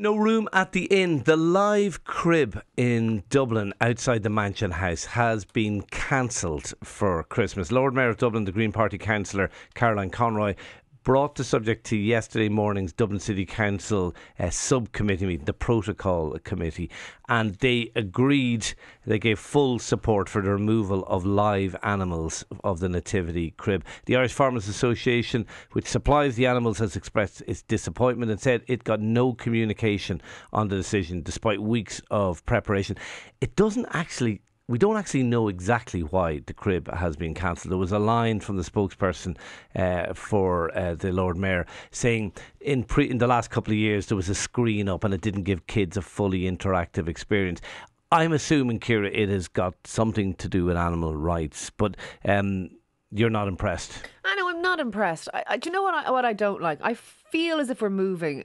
No room at the inn. The live crib in Dublin outside the Mansion House has been cancelled for Christmas. Lord Mayor of Dublin, the Green Party councillor Caroline Conroy, brought the subject to yesterday morning's Dublin City Council subcommittee meeting, the protocol committee, and they agreed, they gave full support for the removal of live animals of the nativity crib. The Irish Farmers Association, which supplies the animals, has expressed its disappointment and said it got no communication on the decision despite weeks of preparation. We don't actually know exactly why the crib has been cancelled. There was a line from the spokesperson for the Lord Mayor saying in the last couple of years there was a screen up and it didn't give kids a fully interactive experience. I'm assuming, Ciara, it has got something to do with animal rights, but you're not impressed. I know, I'm not impressed. Do you know what I don't like? I feel as if we're moving,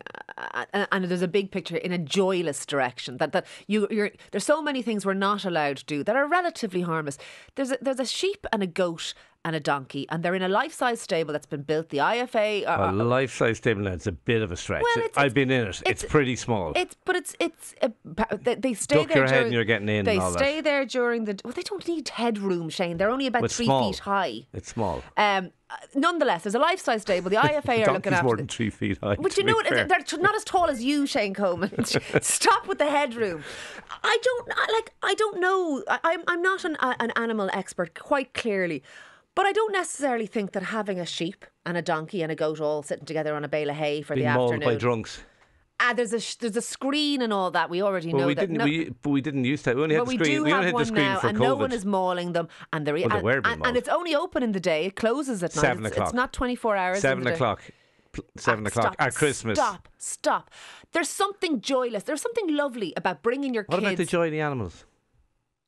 and there's a big picture, in a joyless direction. There's so many things we're not allowed to do that are relatively harmless. There's a sheep and a goat and a donkey, and they're in a life-size stable that's been built. The IFA. A life-size stable now, it's a bit of a stretch. Well, I've been in it. It's pretty small. They stay Duck there. Your head and you're getting in. They and all stay that. there during the. Well, they don't need headroom, Shane. They're only about 3 feet high. It's small. Nonetheless, there's a life-size stable. The IFA are looking after. More than 3 feet high. But you know what? They're not as tall as you, Shane Coleman. Stop with the headroom. I don't know. I'm not an animal expert, quite clearly. But I don't necessarily think that having a sheep and a donkey and a goat all sitting together on a bale of hay for the afternoon. Being mauled by drunks. There's a screen and all that. We already know that. We didn't used to. We only had the screen. We only have had the screen now, for and COVID. no one is mauling them. And they were being mauled. And it's only open in the day. It closes at night. 7 o'clock. It's not 24 hours. 7 o'clock. 7 o'clock at Christmas. Stop. There's something joyless. There's something lovely about bringing your kids. What about the joy of the animals?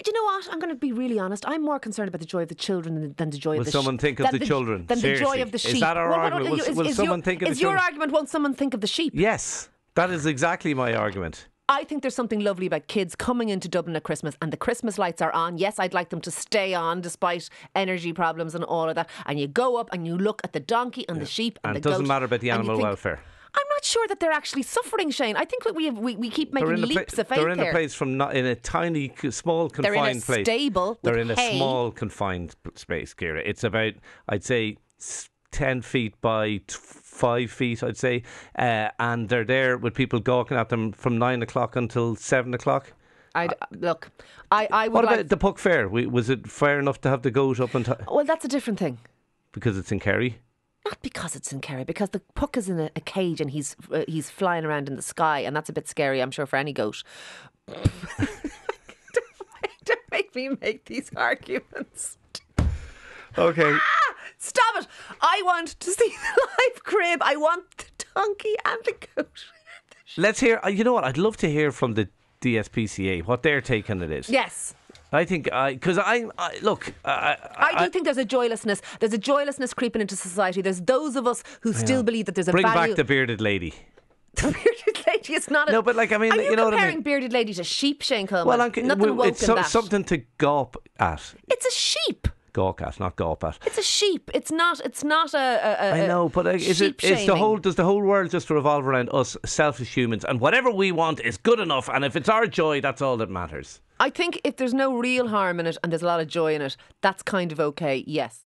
Do you know what? I'm going to be really honest. I'm more concerned about the joy of the children than the joy of the sheep. Will someone think of the children? Than the joy of the sheep. Is that our argument? Will someone think of the children? Is your argument, won't someone think of the sheep? Yes. That is exactly my argument. I think there's something lovely about kids coming into Dublin at Christmas and the Christmas lights are on. Yes, I'd like them to stay on despite energy problems and all of that. And you go up and you look at the donkey and the sheep and the goat. And it doesn't matter about the animal welfare. I'm not sure that they're actually suffering, Shane. I think that we keep making leaps of faith. They're in a place in a tiny, small, confined place. They're in a stable. They're in a small, confined space, Ciara. It's about, I'd say, 10 feet by 5 feet, I'd say. And they're there with people gawking at them from 9 o'clock until 7 o'clock. I would. What about the Puck Fair? Was it fair enough to have the goat up and? Well, that's a different thing. Because it's in Kerry. Not because it's in Kerry, because the puck is in a cage and he's flying around in the sky, and that's a bit scary, I'm sure, for any goat. Don't make me make these arguments. Okay. Stop it! I want to see the live crib. I want the donkey and the goat. Let's hear. You know what? I'd love to hear from the DSPCA what their take on it is. Yes. I think, because I do think there's a joylessness. There's a joylessness creeping into society. There's those of us who still believe that there's a Bring value. back the bearded lady. The bearded lady is not. No, but like, I mean, are you know what I mean? comparing bearded lady to sheep, Shane Coleman? Well, nothing woke it's in that. something to gawp at. It's a sheep. Gawk at, not gawp at. It's a sheep. It's not a I know, but does the whole world just revolve around us selfish humans, and whatever we want is good enough, and if it's our joy, that's all that matters? I think if there's no real harm in it and there's a lot of joy in it, that's kind of okay, yes.